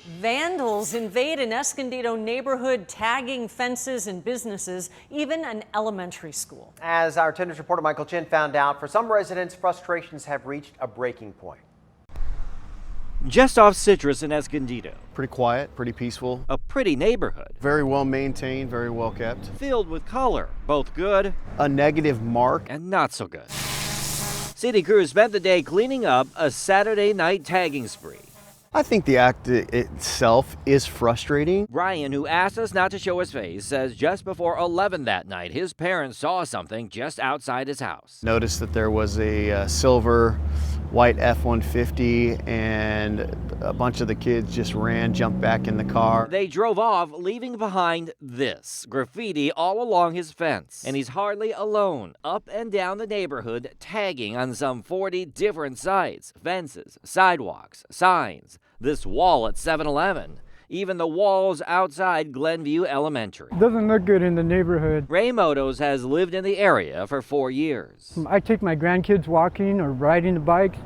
Vandals invade an Escondido neighborhood, tagging fences and businesses, even an elementary school. As our 10 News reporter Michael Chin found out, for some residents, frustrations have reached a breaking point. Just off Citrus in Escondido. Pretty quiet, pretty peaceful. A pretty neighborhood. Very well maintained, very well kept. Filled with color, both good. A negative mark. And not so good. City crews spent the day cleaning up a Saturday night tagging spree. I think the act itself is frustrating. Brian, who asked us not to show his face, says just before 11 that night, his parents saw something just outside his house. Noticed that there was a silver white F-150 and a bunch of the kids just jumped back in the car. They drove off, leaving behind this graffiti all along his fence. And he's hardly alone. Up and down the neighborhood, tagging on some 40 different sites. Fences, sidewalks, signs. This wall at 7-Eleven. Even the walls outside Glenview Elementary. Doesn't look good in the neighborhood. Ray Motos has lived in the area for 4 years. I take my grandkids walking or riding the bikes,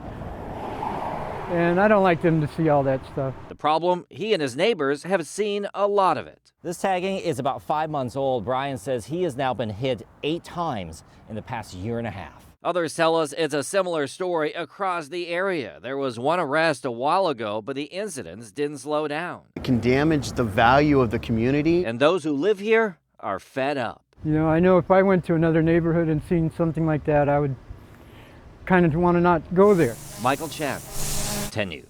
and I don't like them to see all that stuff. The problem, he and his neighbors have seen a lot of it. This tagging is about 5 months old. Brian says he has now been hit 8 times in the past year and a half. Others tell us it's a similar story across the area. There was one arrest a while ago, but the incidents didn't slow down. It can damage the value of the community. And those who live here are fed up. You know, I know if I went to another neighborhood and seen something like that, I would kind of want to not go there. Michael Chen, 10 News.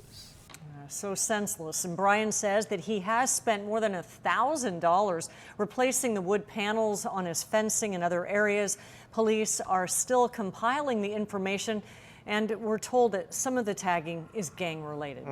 So senseless. And Brian says that he has spent more than $1,000 replacing the wood panels on his fencing and other areas. Police are still compiling the information, and we're told that some of the tagging is gang related.